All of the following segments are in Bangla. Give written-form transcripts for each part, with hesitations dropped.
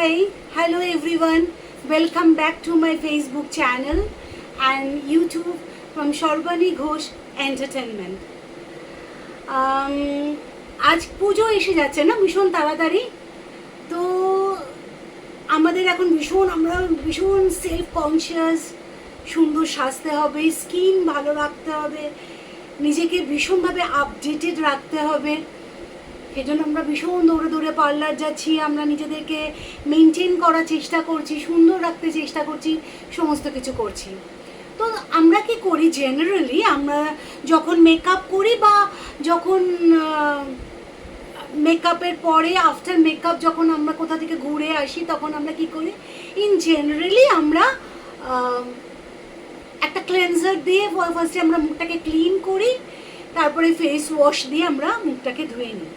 Hi, hello everyone. Welcome back to my Facebook channel and YouTube from Sharbani Ghosh Entertainment. আজ পুজো এসে যাচ্ছে না ভীষণ তাড়াতাড়ি, তো আমাদের এখন আমরা ভীষণ সেলফ কনসিয়াস, সুন্দর সাজতে হবে, স্কিন ভালো রাখতে হবে, নিজেকে ভীষণভাবে আপডেটেড রাখতে হবে। সেজন্য আমরা ভীষণ দৌড়ে দৌড়ে পার্লার যাচ্ছি, আমরা নিজেদেরকে মেনটেন করার চেষ্টা করছি, সুন্দর রাখতে চেষ্টা করছি, সমস্ত কিছু করছি। তো আমরা কি করি জেনারেলি, আমরা যখন মেকআপ করি বা যখন মেকআপের পরে আফটার মেকআপ যখন আমরা কোথা থেকে ঘুরে আসি তখন আমরা কি করি, ইন জেনারেলি আমরা একটা ক্লেনজার দিয়ে ফার্স্টে আমরা মুখটাকে ক্লিন করি, তারপরে ফেস ওয়াশ দিয়ে আমরা মুখটাকে ধুয়ে নিই।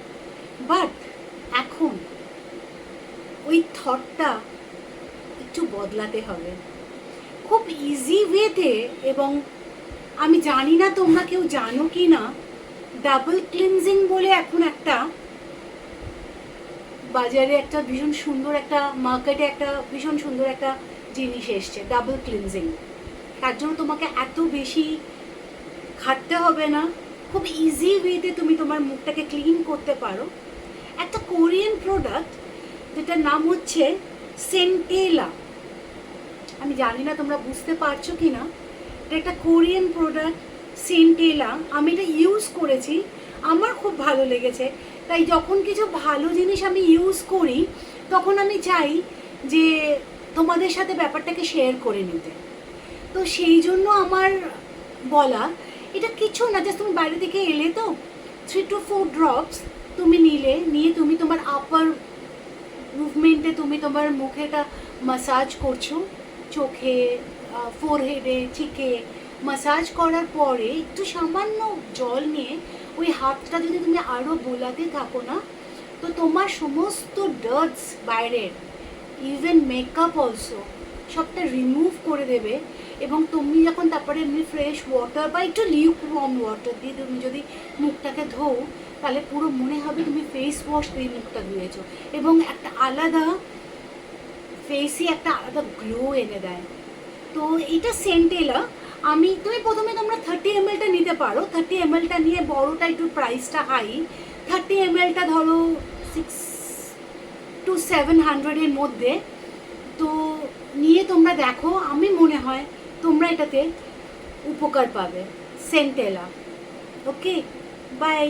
বাট এখন ওই থটটা একটু বদলাতে হবে খুব ইজি ওয়েতে। এবং আমি জানি না তোমরা কেউ জানো কি না, ডাবল ক্লিনজিং বলে এখন একটা বাজারে একটা ভীষণ সুন্দর একটা মার্কেটে একটা ভীষণ সুন্দর একটা জিনিস এসছে, ডাবল ক্লিনজিং। তার জন্য তোমাকে এত বেশি খাটতে হবে না, খুব ইজি ওয়েতে তুমি তোমার মুখটাকে ক্লিন করতে পারো। একটা কোরিয়ান প্রোডাক্ট যেটার নাম হচ্ছে সেন্টেলা। আমি জানি না তোমরা বুঝতে পারছো কি না, এটা একটা কোরিয়ান প্রোডাক্ট সেন্টেলা। আমি এটা ইউজ করেছি, আমার খুব ভালো লেগেছে। তাই যখন কিছু ভালো জিনিস আমি ইউজ করি তখন আমি চাই যে তোমাদের সাথে ব্যাপারটাকে শেয়ার করে নিতে। তো সেই জন্য আমার বলা, এটা কিছু না, জাস্ট তুমি বাইরে থেকে এলে তো 3 to 4 ড্রপস তুমি নিয়ে তুমি তোমার আপার মুভমেন্টে তুমি তোমার মুখেটা মাসাজ করছো, চোখে, ফোরহেডে, চিকে মাসাজ করার পরে একটু সামান্য জল নিয়ে ওই হাতটা যদি তুমি আরও বোলাতে থাকো না, তো তোমার সমস্ত ডার্টস বাইরের, ইভেন মেকআপ অলসো সবটা রিমুভ করে দেবে। এবং তুমি যখন তারপরে এমনি ফ্রেশ ওয়াটার বা একটু লিউকওয়ার্ম ওয়াটার দিয়ে তুমি যদি মুখটাকে ধোও, তাহলে পুরো মনে হবে তুমি ফেস ওয়াশ দিয়ে মুখটা ধুয়েছো, এবং একটা আলাদা ফেসই একটা আলাদা গ্লো এনে দেয়। তো এটা সেন্টেলা। তুমি প্রথমে তোমরা 30 ml নিতে পারো। 30 ml নিয়ে, বড়টা একটু প্রাইসটা হাই, 30 ml ধরো 600 to 700 মধ্যে। তো নিয়ে তোমরা দেখো, আমি মনে হয় তোমরা এটাতে উপকার পাবে। সেন্টেলা। Okay, by.